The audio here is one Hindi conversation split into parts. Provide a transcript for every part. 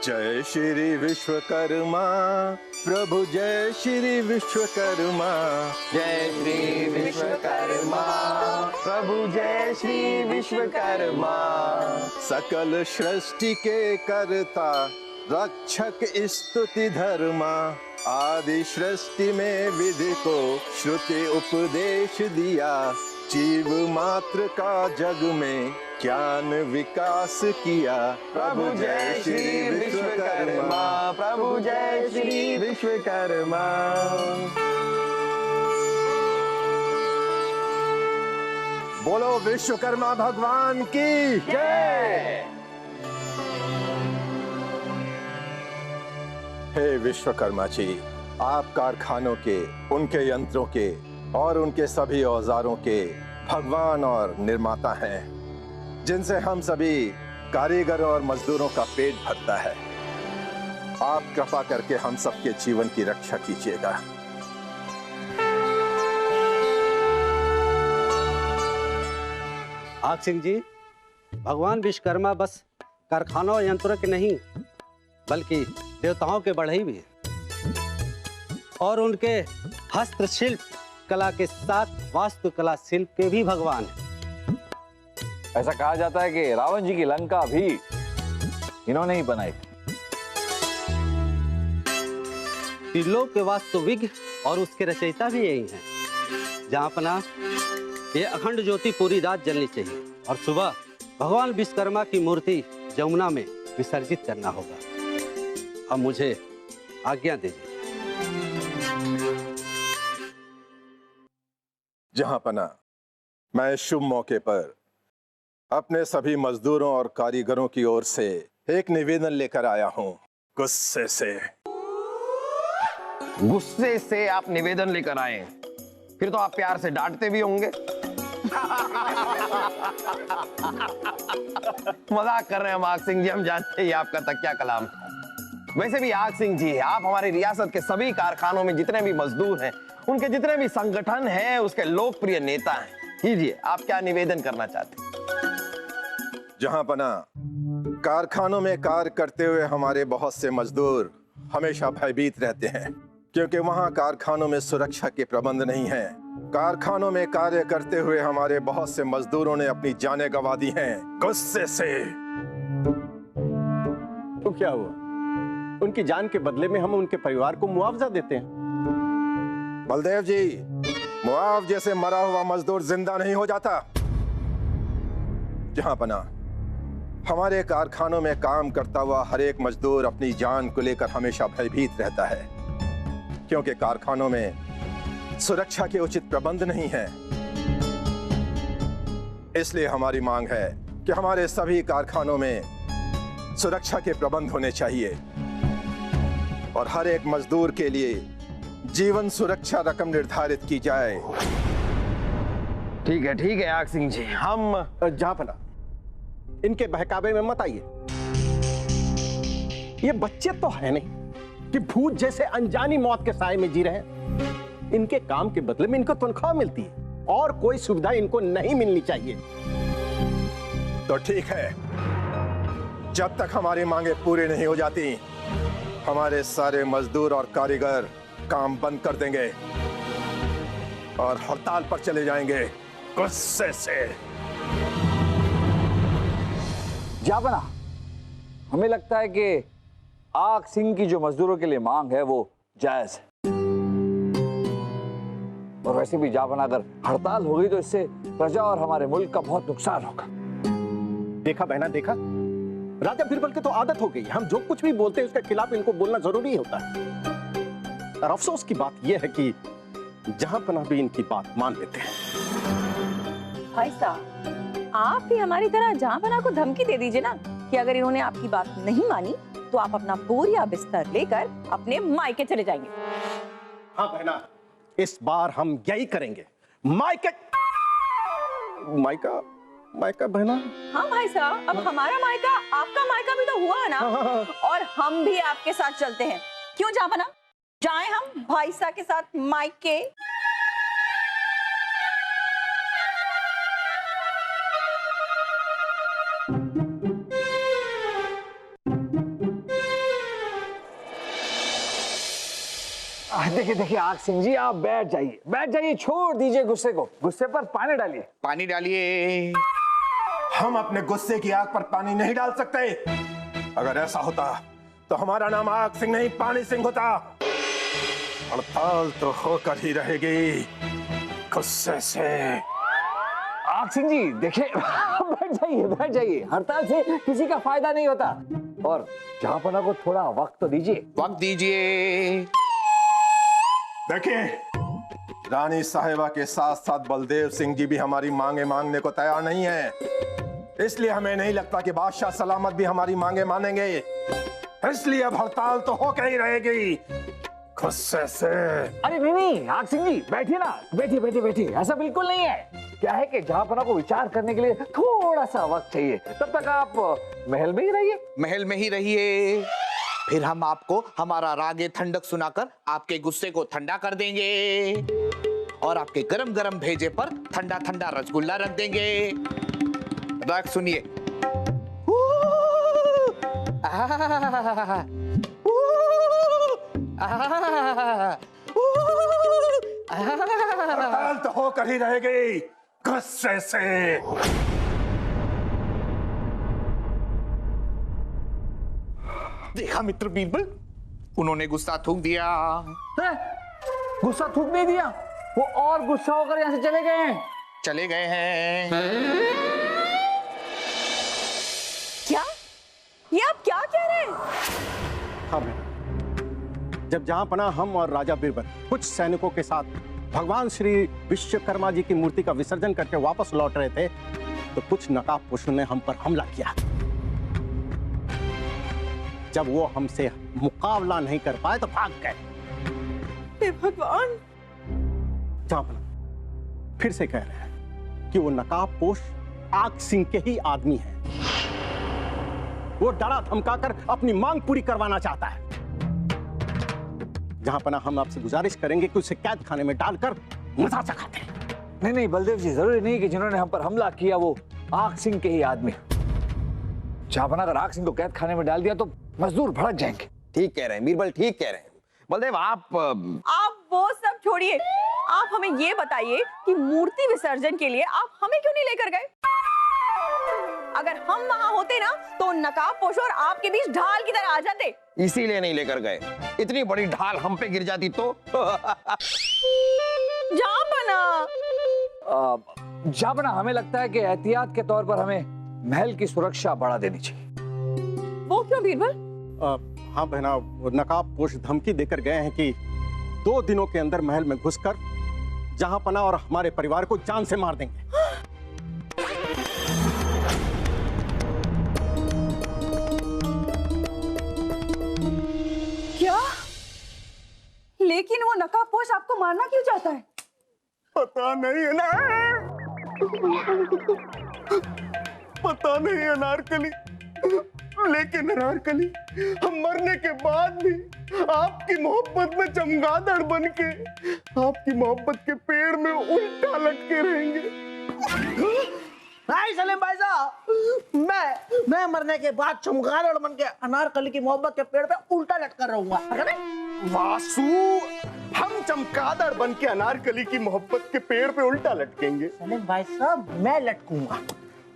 जय श्री विश्वकर्मा प्रभु, जय श्री विश्वकर्मा। जय श्री विश्वकर्मा प्रभु, जय श्री विश्वकर्मा। सकल सृष्टि के कर्ता रक्षक स्तुति धर्मा, आदि सृष्टि में विधि को श्रुति उपदेश दिया, जीव मात्र का जग में ज्ञान विकास किया। प्रभु जय श्री विश्वकर्मा, प्रभु जय श्री विश्वकर्मा। बोलो विश्वकर्मा भगवान की जय। हे विश्वकर्मा जी, आप कारखानों के, उनके यंत्रों के और उनके सभी औजारों के भगवान और निर्माता हैं, जिनसे हम सभी कारीगरों और मजदूरों का पेट भरता है। आप कृपा करके हम सबके जीवन की रक्षा कीजिएगा। आग सिंह जी, भगवान विश्वकर्मा बस कारखानों और यंत्रों के नहीं, बल्कि देवताओं के बढ़ई भी हैं। और उनके हस्तशिल्प कला के साथ वास्तुकला शिल्प के भी भगवान हैं। ऐसा कहा जाता है कि रावण जी की लंका भी इन्होंने ही बनाई थी। त्रिलोक के वास्तुविज्ञ और उसके रचयिता भी यही हैं। जहाँ अपना ये अखंड ज्योति पूरी रात जलनी चाहिए और सुबह भगवान विश्वकर्मा की मूर्ति जमुना में विसर्जित करना होगा। अब मुझे आज्ञा दीजिए। जहां पना, मैं इस शुभ मौके पर अपने सभी मजदूरों और कारीगरों की ओर से एक निवेदन लेकर आया हूं। गुस्से से आप निवेदन लेकर आए, फिर तो आप प्यार से डांटते भी होंगे। मजाक कर रहे हैं हम आग सिंह जी, हम जानते हैं आपका तकिया कलाम। वैसे भी आग सिंह जी, आप हमारी रियासत के सभी कारखानों में जितने भी मजदूर हैं, उनके जितने भी संगठन हैं, उसके लोकप्रिय नेता हैं। कीजिए, आप क्या निवेदन करना चाहते हैं? जहां पना, कारखानों में कार्य करते हुए हमारे बहुत से मजदूर हमेशा भयभीत रहते हैं, क्योंकि वहां कारखानों में सुरक्षा के प्रबंध नहीं हैं। कारखानों में कार्य करते हुए हमारे बहुत से मजदूरों ने अपनी जानें गंवा दी हैं। गुस्से से। तो क्या हुआ? उनकी जान के बदले में हम उनके परिवार को मुआवजा देते हैं। बलदेव जी, मुआवजे से मरा हुआ मजदूर जिंदा नहीं हो जाता। जहां पना, हमारे कारखानों में काम करता हुआ हर एक मजदूर अपनी जान को लेकर हमेशा भयभीत रहता है, क्योंकि कारखानों में सुरक्षा के उचित प्रबंध नहीं है। इसलिए हमारी मांग है कि हमारे सभी कारखानों में सुरक्षा के प्रबंध होने चाहिए और हर एक मजदूर के लिए जीवन सुरक्षा रकम निर्धारित की जाए। ठीक है आग सिंह जी, हम जहां पना, इनके बहकावे में मत आइए। ये बच्चे तो है नहीं कि भूत जैसे अनजानी मौत के साए में जी रहे हैं। इनके काम के बदले में इनको तनख्वाह मिलती है और कोई सुविधा इनको नहीं मिलनी चाहिए। तो ठीक है, जब तक हमारी मांगे पूरी नहीं हो जाती, हमारे सारे मजदूर और कारीगर काम बंद कर देंगे और हड़ताल पर चले जाएंगे। गुस्से से। जाबना, हमें लगता है कि आग सिंह की जो मजदूरों के लिए मांग है वो जायज है। और वैसे भी जाबना, अगर हड़ताल हो गई तो इससे प्रजा और हमारे मुल्क का बहुत नुकसान होगा। देखा बहना, देखा, राजा बिरबल की तो आदत हो गई। हम जो कुछ भी बोलते हैं उसके खिलाफ इनको बोलना जरूरी होता है। और अफसोस की बात यह है कि जहां पना भी इनकी बात मान लेते हैं। भाई साहब, आप भी हमारी तरह जहां पना को धमकी दे दीजिए ना कि अगर इन्होंने आपकी बात नहीं मानी तो आप अपना बोरिया बिस्तर लेकर अपने मायके चले जाएंगे। हाँ बहना, इस बार हम यही करेंगे। मायका बहना। हाँ भाई साहब, अब हमारा मायका आपका मायका भी तो हुआ है ना। और हम भी आपके साथ चलते हैं। क्यों जहां पना, जाएं हम भाई साहब के साथ मायके। देखिए देखिए आग सिंह जी, आप बैठ जाइए, छोड़ दीजिए गुस्से को, गुस्से पर पानी डालिए। पानी डालिए। हम अपने गुस्से की आग पर पानी नहीं डाल सकते। अगर ऐसा होता तो हमारा नाम आग सिंह नहीं पानी सिंह होता। हड़ताल तो होकर ही रहेगी गुस्से से। आग सिंह जी देखिए बैठ जाइए, हड़ताल से किसी का फायदा नहीं होता। और जहांपना को थोड़ा वक्त तो दीजिए। वक्त दीजिए। देखिए, रानी साहिबा के साथ साथ बलदेव सिंह जी भी हमारी मांगे मांगने को तैयार नहीं है। इसलिए हमें नहीं लगता कि बादशाह सलामत भी हमारी मांगे मानेंगे। इसलिए अब हड़ताल तो होकर ही रहेगी गुस्से से। अरे नहीं आग सिंह जी, बैठिए ना, बैठिए, ऐसा बिल्कुल नहीं है। क्या है कि जहांपना को विचार करने के लिए थोड़ा सा वक्त चाहिए। तब तक आप महल में ही रहिए। महल में ही रहिए, फिर हम आपको हमारा रागे ठंडक सुनाकर आपके गुस्से को ठंडा कर देंगे और आपके गरम गरम भेजे पर ठंडा ठंडा रसगुल्ला रख देंगे। राग सुनिए। हड़ताल तो होकर ही रहेगी गुस्से से। देखा मित्र बीरबल, उन्होंने गुस्सा थूक दिया। गुस्सा थूक नहीं दिया, वो और गुस्सा होकर यहाँ से चले गए हैं। क्या ये आप क्या कह रहे हैं? हाँ बहन, जब जहांपना हम और राजा बीरबल कुछ सैनिकों के साथ भगवान श्री विश्वकर्मा जी की मूर्ति का विसर्जन करके वापस लौट रहे थे तो कुछ नकाबपोशों ने हम पर हमला किया। जब वो हमसे मुकाबला नहीं कर पाए तो भाग गए। हे भगवान! जहांपना फिर से कह रहे हैं कि वो नकाबपोश आग सिंह के ही आदमी हैं। वो डरा धमकाकर अपनी मांग पूरी करवाना चाहता है। जहांपना हम आपसे गुजारिश करेंगे कि उसे कैद खाने में डालकर मजा चखाते हैं। नहीं बलदेव जी, जरूरी नहीं कि जिन्होंने हम पर हमला किया वो आग सिंह के ही आदमी। जहांपना अगर आग सिंह को कैद खाने में डाल दिया तो मजदूर भड़क जाएंगे। ठीक कह रहे हैं बीरबल, ठीक कह रहे हैं। बलदेव आप वो सब छोड़िए, आप हमें ये बताइए कि मूर्ति विसर्जन के लिए आप हमें क्यों नहीं लेकर गए? अगर हम वहां होते ना तो नकाबपोश और आपके बीच ढाल की तरह आ जाते। इसीलिए नहीं लेकर गए। इतनी बड़ी ढाल हम पे गिर जाती तो। जहांपना हमें लगता है कि एहतियात के तौर पर हमें महल की सुरक्षा बढ़ा देनी चाहिए। वो क्यों बीरबल? हाँ बहना, नकाबपोश धमकी देकर गए हैं कि 2 दिनों के अंदर महल में घुसकर जहांपना और हमारे परिवार को जान से मार देंगे। क्या? लेकिन वो नकाबपोश आपको मारना क्यों चाहता है? पता नहीं अनारकली, लेकिन अनारकली, हम मरने के बाद भी आपकी मोहब्बत में चमगादड़ बनके आपकी मोहब्बत के पेड़ में उल्टा लटके रहेंगे। नहीं सलीम भाई साहब, मैं मरने के बाद चमगादड़ बन के अनारकली की मोहब्बत के पेड़ पे उल्टा लटकर रहूंगा। वासु, हम चमगादड़ बन के अनारकली की मोहब्बत के पेड़ पे उल्टा लटकेंगे। सलीम भाई साहब, मैं लटकूंगा।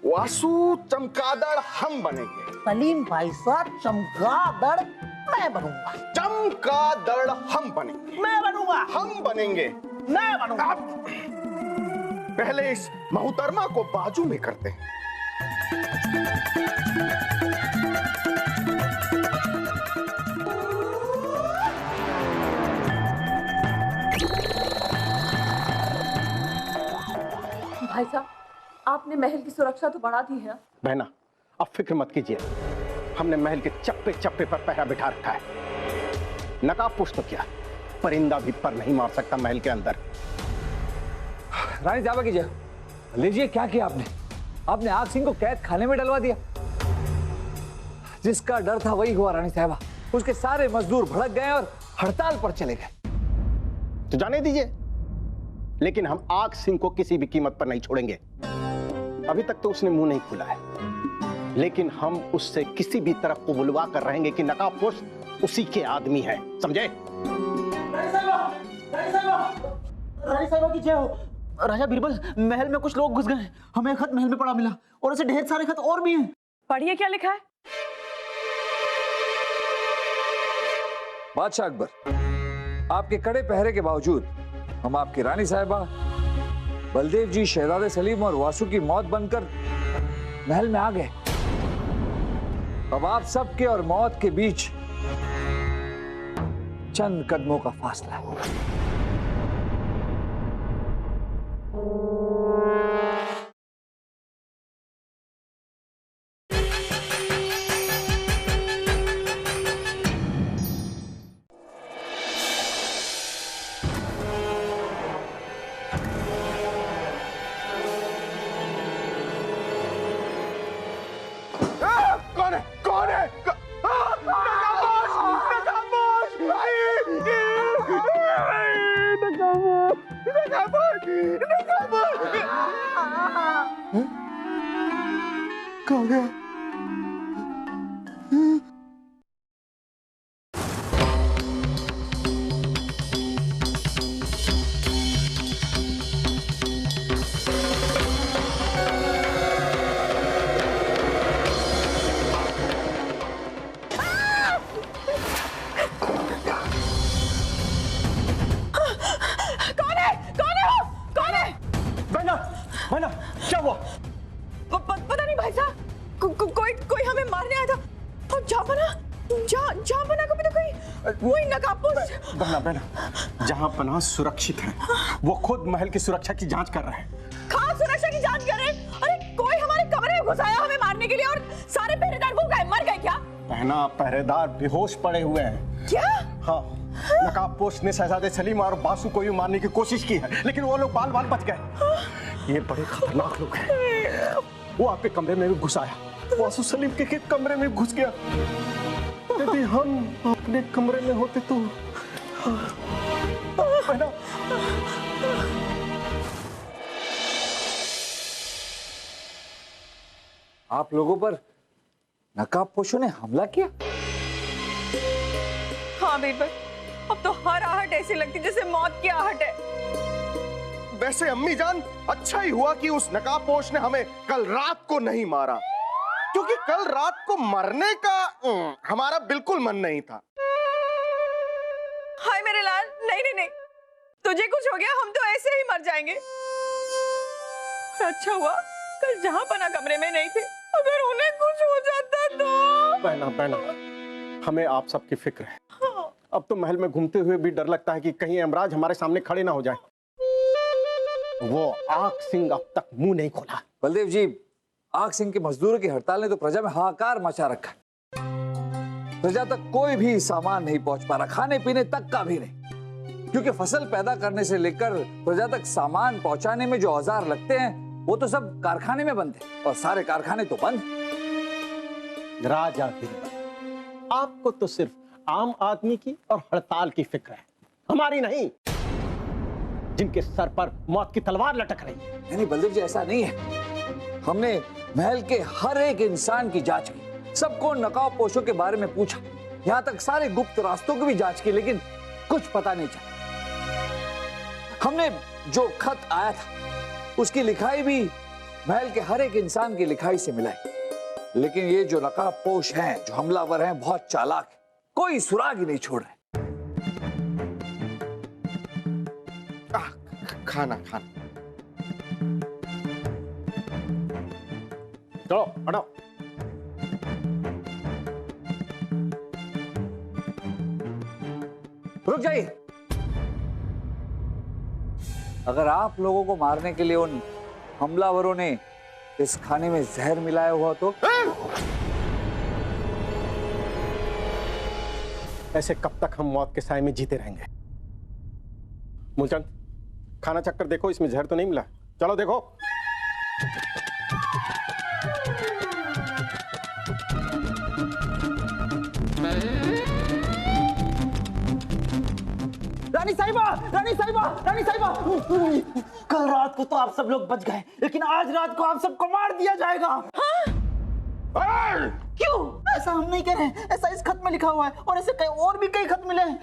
वासु, चमगादड़ हम बनेंगे। सलीम भाई साहब, चमगादड़ मैं बनूंगा। चमगादड़ हम बनेंगे। मैं बनूंगा। हम बनेंगे। मैं बनूंगा। पहले इस मोहतरमा को बाजू में करते हैं। भाई साहब, आपने महल की सुरक्षा तो बढ़ा दी है। बहना, अब फिक्र मत कीजिए, हमने महल के चप्पे चप्पे पर पहरा बिठा रखा है। नकाबपोश तो क्या, परिंदा भी पर नहीं मार सकता महल के अंदर। रानी साहबा की जय। लीजिए, क्या किया आपने आग सिंह को कैद खाने में डलवा दिया। जिसका डर था वही हुआ रानी साहबा। उसके सारे मजदूर भड़क गए और हड़ताल पर चले गए। तो जाने दीजिए, लेकिन हम आग सिंह को किसी भी कीमत पर नहीं छोड़ेंगे। अभी तक तो उसने मुंह नहीं खुला है, लेकिन हम उससे किसी भी तरह को बुलवा कर रहेंगे कि नकाबपोश उसी के आदमी है, समझे? साहिबा की जय हो। राजा बीरबल, महल में कुछ लोग घुस गए, हमें खत महल में पड़ा मिला और ऐसे ढेर सारे खत और भी हैं। पढ़िए क्या लिखा है। बादशाह अकबर, आपके कड़े पहरे के बावजूद हम आपकी रानी साहिबा, बलदेव जी, शहजादे सलीम और वासु की मौत बनकर महल में आ गए। अब आप सबके और मौत के बीच चंद कदमों का फासला है। कौन है? कौन है? कहाँ गया? मैना, क्या हुआ? पता नहीं भाई साहब, कोई हमें मारने आया था। और जहांपना को भी तो कोई नकाबपोश। बहना, जहांपना सुरक्षित है। वो खुद महल की सुरक्षा की जांच कर रहे हैं। कहाँ सुरक्षा की जांच कर रहे हैं? अरे कोई हमारे कमरे में घुस आया हमें मारने के लिए और सारे पहरेदार वो गए, मर गए क्या? बहना, पहरेदार बेहोश पड़े हुए हैं। क्या? हाँ, नकाबपोश ने शहजादे सलीम और बासु को भी मारने की कोशिश की है, लेकिन वो लोग बाल बाल बच गए। ये बड़े खतरनाक लोग हैं। वो आपके कमरे में भी घुस आया, वासु सलीम के कमरे में घुस गया। यदि हम अपने कमरे में होते तो बहना, आप लोगों पर नकाबपोशों ने हमला किया? हाँ बीरबल, अब तो हर आहट ऐसी लगती जैसे मौत की आहट है। वैसे अम्मी जान, अच्छा ही हुआ कि उस नकाबपोश ने हमें कल रात को नहीं मारा, क्योंकि कल रात को मरने का हमारा बिल्कुल मन नहीं था। हाय मेरे लाल, नहीं, तुझे कुछ हो गया, हम तो ऐसे ही मर जाएंगे। अच्छा हुआ कल जहांपना कमरे में नहीं थे, अगर उन्हें कुछ हो जाता तो। बहना, हमें आप सबकी फिक्र है। अब तो महल में घूमते हुए भी डर लगता है कि कहीं यमराज हमारे सामने खड़े ना हो जाए। वो आग सिंह अब तक मुंह नहीं खोला। बलदेव जी, आग सिंह के मजदूरों की हड़ताल ने तो प्रजा में हाहाकार मचा रखा। प्रजा तक कोई भी सामान नहीं पहुंच पा रहा, खाने पीने तक का भी नहीं, क्योंकि फसल पैदा करने से लेकर प्रजा तक सामान पहुंचाने में जो औजार लगते हैं वो तो सब कारखाने में बनते हैं, और सारे कारखाने तो बंद। राजा बीरबल, आपको तो सिर्फ आम आदमी की और हड़ताल की फिक्र है, हमारी नहीं, जिनके सर पर मौत की तलवार लटक रही है। नहीं बलदेव जी, ऐसा नहीं है। हमने महल के हर एक इंसान की जांच की, सबको नकाबपोशों के बारे में पूछा, यहाँ तक सारे गुप्त रास्तों की भी जांच की, लेकिन कुछ पता नहीं चला। हमने जो खत आया था उसकी लिखाई भी महल के हर एक इंसान की लिखाई से मिलाई, लेकिन ये जो नकाबपोश हैं, जो हमलावर हैं, बहुत चालाक है, कोई सुराग ही नहीं छोड़ रहे। खाना चलो हटो। रुक जाइए। अगर आप लोगों को मारने के लिए उन हमलावरों ने इस खाने में जहर मिलाया हुआ तो? ऐसे कब तक हम मौत के साए में जीते रहेंगे? मूलचंद, खाना चक्कर देखो, इसमें जहर तो नहीं मिला। चलो देखो। रानी साहिबा, रानी साहिबा, रानी साहिबा, कल रात को तो आप सब लोग बच गए, लेकिन आज रात को आप सबको मार दिया जाएगा। क्यों? ऐसा हम नहीं कह रहे, ऐसा इस खत में लिखा हुआ है, और ऐसे कई और भी कई खत मिले हैं।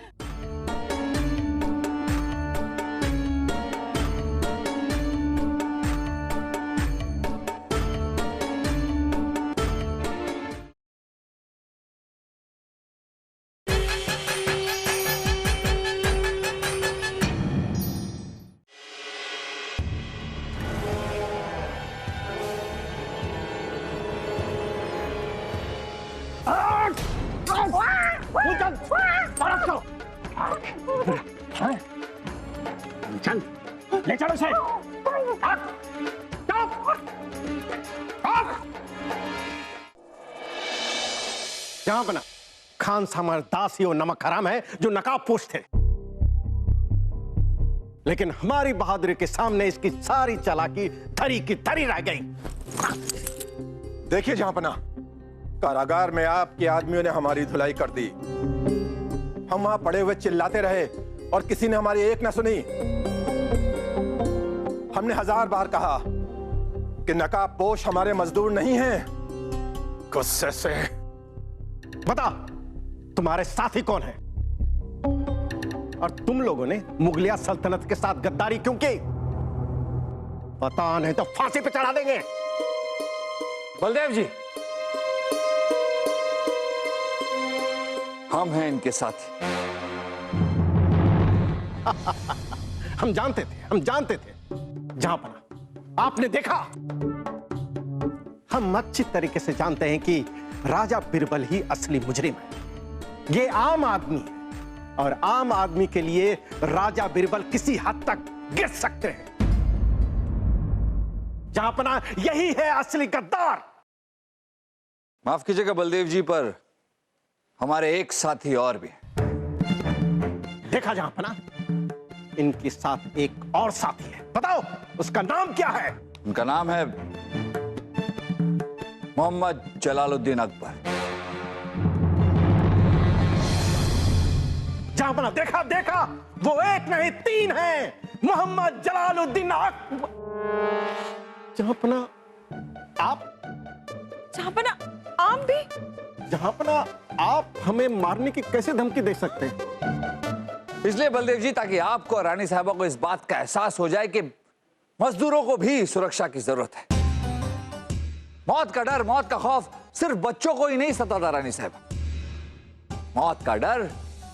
ले चलो इसे। जहां बना खान सामर दासी और नमक हराम है जो नकाब पोश थे, लेकिन हमारी बहादुरी के सामने इसकी सारी चालाकी धरी की धरी रह गई। देखिए जहांपना, कारागार में आपके आदमियों ने हमारी धुलाई कर दी। हम वहां पड़े हुए चिल्लाते रहे और किसी ने हमारी एक ना सुनी। हमने 1000 बार कहा कि नकाब पोश हमारे मजदूर नहीं हैं। गुस्से से बता तुम्हारे साथी कौन है, और तुम लोगों ने मुगलिया सल्तनत के साथ गद्दारी क्यों की? पता नहीं तो फांसी पे चढ़ा देंगे। बलदेव जी, हम हैं इनके साथ। हम जानते थे जहांपना, आपने देखा। हम अच्छी तरीके से जानते हैं कि राजा बिरबल ही असली मुजरिम है। ये आम आदमी है, और आम आदमी के लिए राजा बिरबल किसी हद तक गिर सकते हैं। जहांपना यही है असली गद्दार। माफ कीजिएगा बलदेव जी, पर हमारे एक साथी और भी हैं। देखा जहांपना, इनके साथ एक और साथी है। बताओ उसका नाम क्या है? उनका नाम है मोहम्मद जलालुद्दीन अकबर। जहांपना देखा, वो एक नहीं 3 हैं। मोहम्मद जलालुद्दीन अकबर। जहांपना आप भी जहांपना आप हमें मारने की कैसे धमकी दे सकते हैं? इसलिए बलदेव जी, ताकि आपको और रानी साहबा को इस बात का एहसास हो जाए कि मजदूरों को भी सुरक्षा की जरूरत है। मौत का डर, मौत का खौफ सिर्फ बच्चों को ही नहीं सताता रानी साहबा। मौत का डर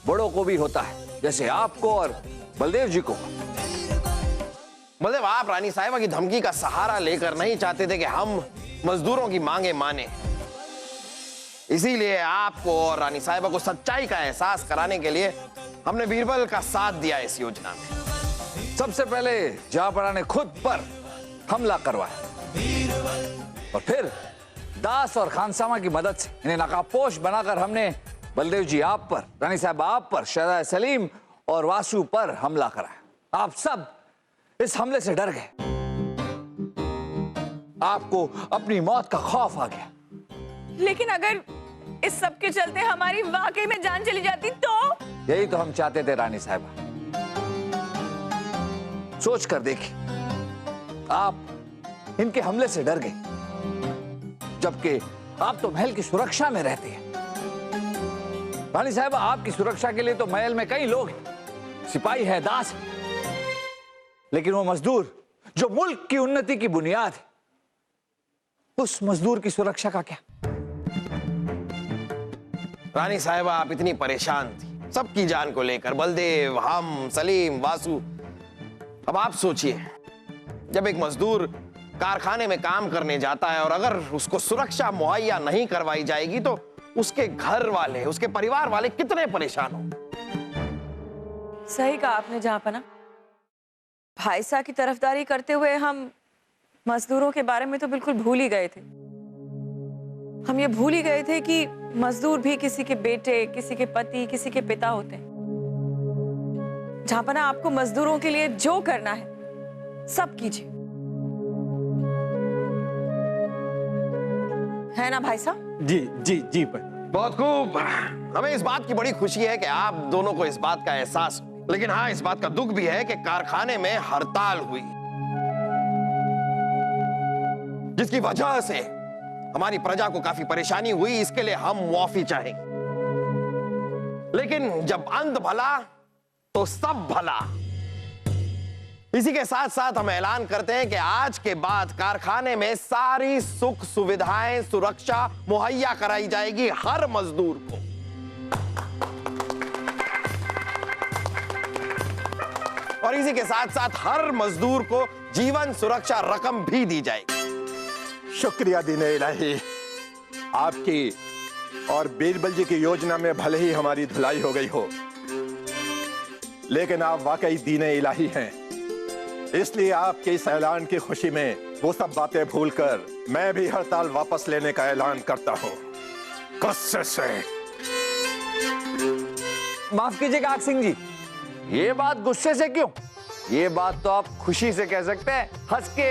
बड़ों को भी होता है, जैसे आपको और बलदेव जी को। मतलब आप रानी साहिबा की धमकी का सहारा लेकर नहीं चाहते थे कि हम मजदूरों की मांगे माने। इसीलिए आपको और रानी साहिबा को सच्चाई का एहसास कराने के लिए हमने बीरबल का साथ दिया इस योजना में। सबसे पहले जहांपना ने खुद पर हमला करवाया, और फिर दास और खानसामा की मदद से इन्हें नकाबपोश बनाकर हमने बलदेव जी आप पर, रानी साहब आप पर, शहजादा सलीम और वासु पर हमला कराया। आप सब इस हमले से डर गए। आपको अपनी मौत का खौफ आ गया। लेकिन अगर इस सब के चलते हमारी वाकई में जान चली जाती तो? यही तो हम चाहते थे रानी साहबा। सोच कर देखिए, आप इनके हमले से डर गए, जबकि आप तो महल की सुरक्षा में रहते हैं। रानी साहबा, आपकी सुरक्षा के लिए तो महल में कई लोग हैं, सिपाही है, दास है, लेकिन वो मजदूर जो मुल्क की उन्नति की बुनियाद है, उस मजदूर की सुरक्षा का क्या? रानी साहिबा, आप इतनी परेशान थी सबकी जान को लेकर, बलदेव, हम, सलीम, वासु। अब आप सोचिए, जब एक मजदूर कारखाने में काम करने जाता है और अगर उसको सुरक्षा मुहैया नहीं करवाई जाएगी तो उसके घर वाले, उसके परिवार वाले कितने परेशान होंगे। सही कहा आपने जहांपना। भाई साहब की तरफदारी करते हुए हम मजदूरों के बारे में तो बिल्कुल भूल ही गए थे। हम ये भूल ही गए थे कि मजदूर भी किसी के बेटे, किसी के पति, किसी के पिता होते हैं। जहांपना, आपको मजदूरों के लिए जो करना है सब कीजिए, है ना भाई साहब? जी जी जी भाई। बहुत खूब। हमें इस बात की बड़ी खुशी है कि आप दोनों को इस बात का एहसास, लेकिन हाँ, इस बात का दुख भी है कि कारखाने में हड़ताल हुई, जिसकी वजह से हमारी प्रजा को काफी परेशानी हुई। इसके लिए हम मुआफी चाहेंगे। लेकिन जब अंत भला तो सब भला। इसी के साथ साथ हम ऐलान करते हैं कि आज के बाद कारखाने में सारी सुख सुविधाएं, सुरक्षा मुहैया कराई जाएगी हर मजदूर को। और इसी के साथ साथ हर मजदूर को जीवन सुरक्षा रकम भी दी जाएगी। शुक्रिया दीने इलाही। आपकी और बीरबल जी की योजना में भले ही हमारी धुलाई हो गई हो, लेकिन आप वाकई दीने इलाही हैं। इसलिए आपके इस ऐलान की खुशी में वो सब बातें भूलकर मैं भी हड़ताल वापस लेने का ऐलान करता हूँ। गुस्से से। माफ कीजिएगा आग सिंह जी, ये बात गुस्से से क्यों? ये बात तो आप खुशी से कह सकते हैं, हंस के।